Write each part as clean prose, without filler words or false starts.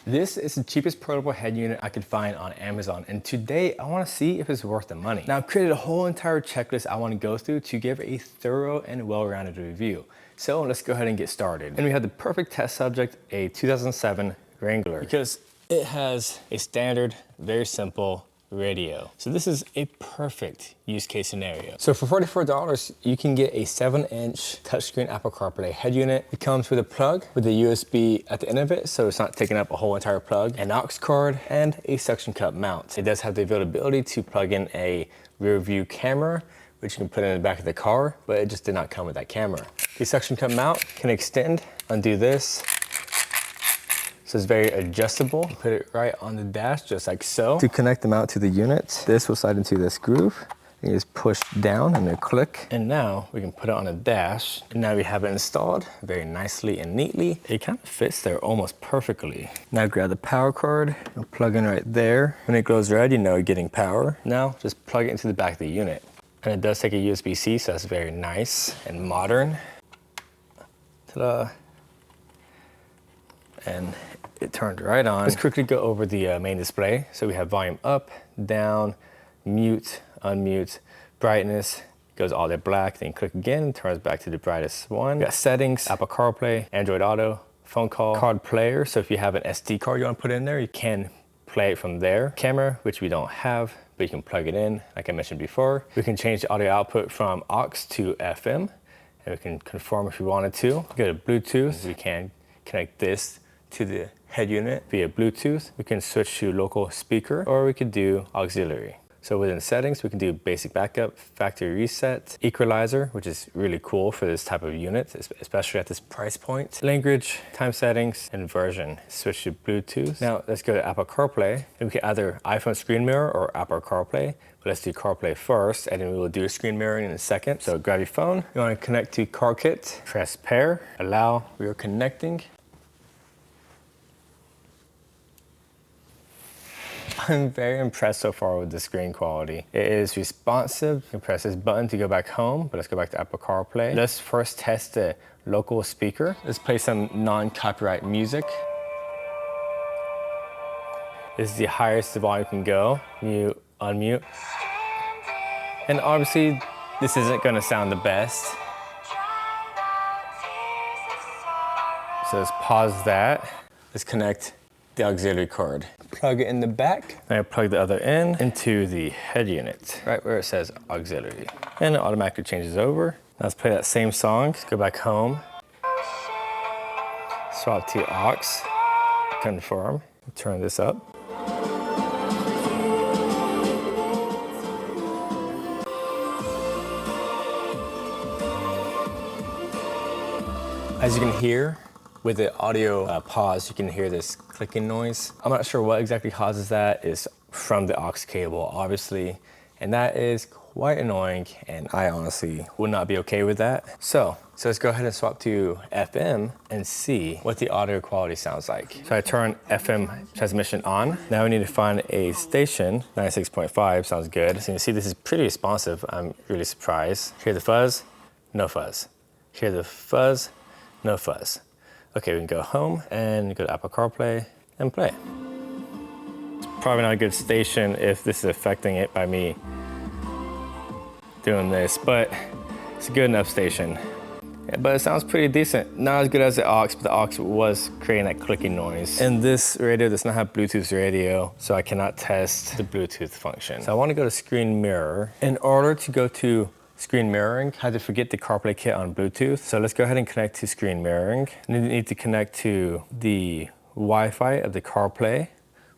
This is the cheapest portable head unit I could find on Amazon, and today I want to see if it's worth the money. Now I've created a whole entire checklist I want to go through to give a thorough and well-rounded review. So let's go ahead and get started. And we have the perfect test subject, a 2007 Wrangler, because it has a standard, very simple radio. So this is a perfect use case scenario. So for $44, you can get a 7-inch touchscreen Apple Carplay head unit. It comes with a plug with a USB at the end of it, so it's not taking up a whole entire plug, an aux cord, and a suction cup mount. It does have the availability to plug in a rear view camera, which you can put in the back of the car, but it just did not come with that camera. The suction cup mount can extend, undo this. So it's very adjustable. Put it right on the dash, just like so. To connect the mount to the unit, this will slide into this groove. You just push down and then click. And now we can put it on the dash. And now we have it installed very nicely and neatly. It kind of fits there almost perfectly. Now grab the power cord and plug in right there. When it glows red, you know you're getting power. Now just plug it into the back of the unit. And it does take a USB-C, so that's very nice and modern. Ta-da. And it turned right on. Let's quickly go over the main display. So we have volume up, down, mute, unmute, brightness, goes all the way black, then you click again, turns back to the brightest one. We got settings, Apple CarPlay, Android Auto, phone call, card player. So if you have an SD card you want to put in there, you can play it from there. Camera, which we don't have, but you can plug it in, like I mentioned before. We can change the audio output from aux to FM, and we can conform if we wanted to. Go to Bluetooth, we can connect this to the head unit via Bluetooth. We can switch to local speaker, or we could do auxiliary. So within settings, we can do basic backup, factory reset, equalizer, which is really cool for this type of unit, especially at this price point. Language, time settings, and version. Switch to Bluetooth. Now let's go to Apple CarPlay. And we can either iPhone screen mirror or Apple CarPlay. But let's do CarPlay first, and then we will do screen mirroring in a second. So grab your phone. You want to connect to CarKit. Press pair, allow. We are connecting. I'm very impressed so far with the screen quality. It is responsive. You can press this button to go back home, but let's go back to Apple CarPlay. Let's first test the local speaker. Let's play some non-copyright music. This is the highest the volume can go. Mute, unmute. And obviously, this isn't gonna sound the best. So let's pause that. Let's connect the auxiliary cord. Plug it in the back. Then I plug the other end into the head unit, right where it says auxiliary. And it automatically changes over. Now let's play that same song. Let's go back home. Swap to aux, confirm, turn this up. As you can hear, with the audio pause, you can hear this clicking noise. I'm not sure what exactly causes that. It's from the aux cable, obviously, and that is quite annoying, and I honestly would not be okay with that. So let's go ahead and swap to FM and see what the audio quality sounds like. So I turn FM transmission on. Now we need to find a station. 96.5 sounds good. So you can see this is pretty responsive. I'm really surprised. Hear the fuzz, no fuzz. Hear the fuzz, no fuzz. Okay, we can go home and go to Apple CarPlay and play. It's probably not a good station if this is affecting it by me doing this, but it's a good enough station. Yeah, but it sounds pretty decent. Not as good as the aux, but the aux was creating that clicking noise. And this radio does not have Bluetooth radio, so I cannot test the Bluetooth function. So I want to go to screen mirror. In order to go to screen mirroring, I had to forget the CarPlay kit on Bluetooth. So let's go ahead and connect to screen mirroring. And then you need to connect to the Wi-Fi of the CarPlay,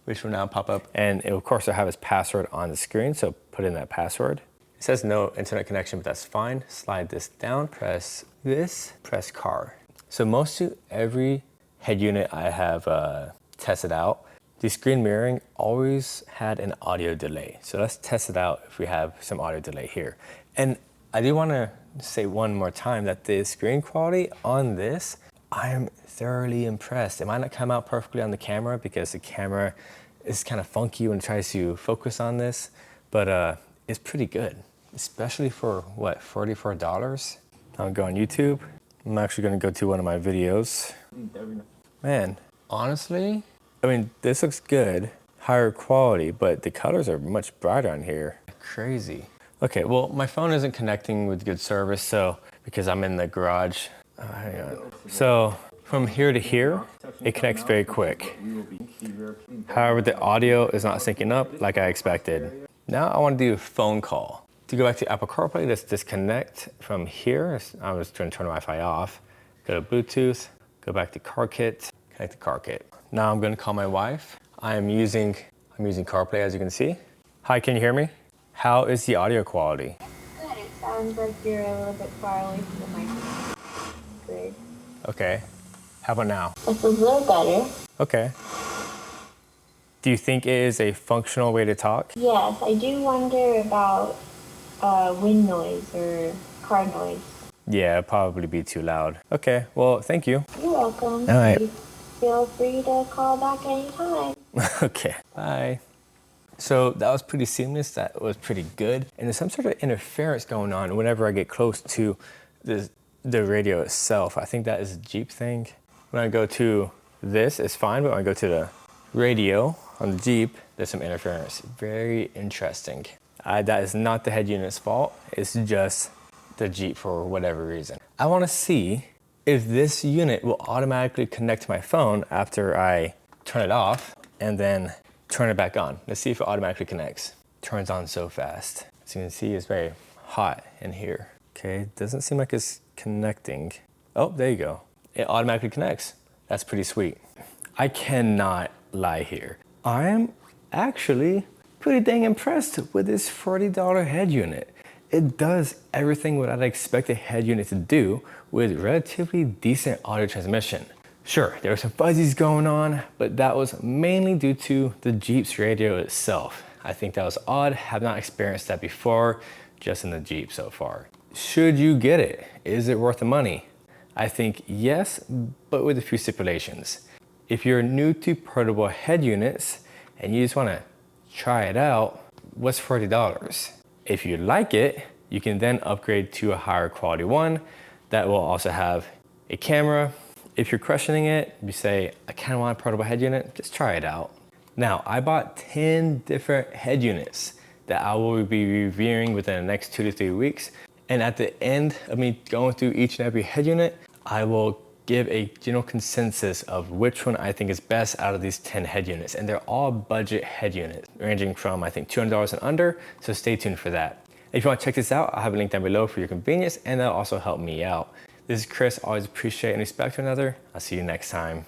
which will now pop up. And it, of course, will have its password on the screen, so put in that password. It says no internet connection, but that's fine. Slide this down, press this, press car. So most of every head unit I have tested out, the screen mirroring always had an audio delay. So let's test it out if we have some audio delay here. And I do want to say one more time that the screen quality on this, I am thoroughly impressed. It might not come out perfectly on the camera because the camera is kind of funky when it tries to focus on this, but it's pretty good, especially for what, $44? I'll go on YouTube. I'm actually going to go to one of my videos. Man, honestly, I mean, this looks good, higher quality, but the colors are much brighter on here. Crazy. Okay, well, my phone isn't connecting with good service, so because I'm in the garage. Hang on. So from here to here, it connects very quick. However, the audio is not syncing up like I expected. Now I want to do a phone call. To go back to Apple Carplay, let's disconnect from here. I was trying to turn the Wi-Fi off. Go to Bluetooth, go back to car kit, connect to car kit. Now I'm going to call my wife. I'm using CarPlay, as you can see. Hi, can you hear me? How is the audio quality? Good. It sounds like you're a little bit far away from the microphone. Good. Okay. How about now? It's a little better. Okay. Do you think it is a functional way to talk? Yes, I do wonder about wind noise or car noise. Yeah, it'd probably be too loud. Okay, well, thank you. You're welcome. All right. Feel free to call back anytime. Okay, bye. So that was pretty seamless. That was pretty good. And there's some sort of interference going on whenever I get close to the radio itself. I think that is a Jeep thing. When I go to this, it's fine, but when I go to the radio on the Jeep, there's some interference. Very interesting. That is not the head unit's fault. It's just the Jeep for whatever reason. I want to see if this unit will automatically connect to my phone after I turn it off and then turn it back on. Let's see if it automatically connects. Turns on so fast. As you can see, it's very hot in here. Okay, doesn't seem like it's connecting. Oh, there you go. It automatically connects. That's pretty sweet. I cannot lie here. I am actually pretty dang impressed with this $40 head unit. It does everything what I'd expect a head unit to do with relatively decent audio transmission. Sure, there were some fuzzies going on, but that was mainly due to the Jeep's radio itself. I think that was odd, have not experienced that before, just in the Jeep so far. Should you get it? Is it worth the money? I think yes, but with a few stipulations. If you're new to portable head units and you just wanna try it out, what's $40? If you like it, you can then upgrade to a higher quality one that will also have a camera. If you're questioning it, you say, I kind of want a portable head unit, just try it out. Now, I bought 10 different head units that I will be reviewing within the next 2 to 3 weeks. And at the end of me going through each and every head unit, I will give a general consensus of which one I think is best out of these 10 head units. And they're all budget head units, ranging from I think $200 and under, so stay tuned for that. If you want to check this out, I'll have a link down below for your convenience, and that'll also help me out. This is Chris, always appreciate and respect one another. I'll see you next time.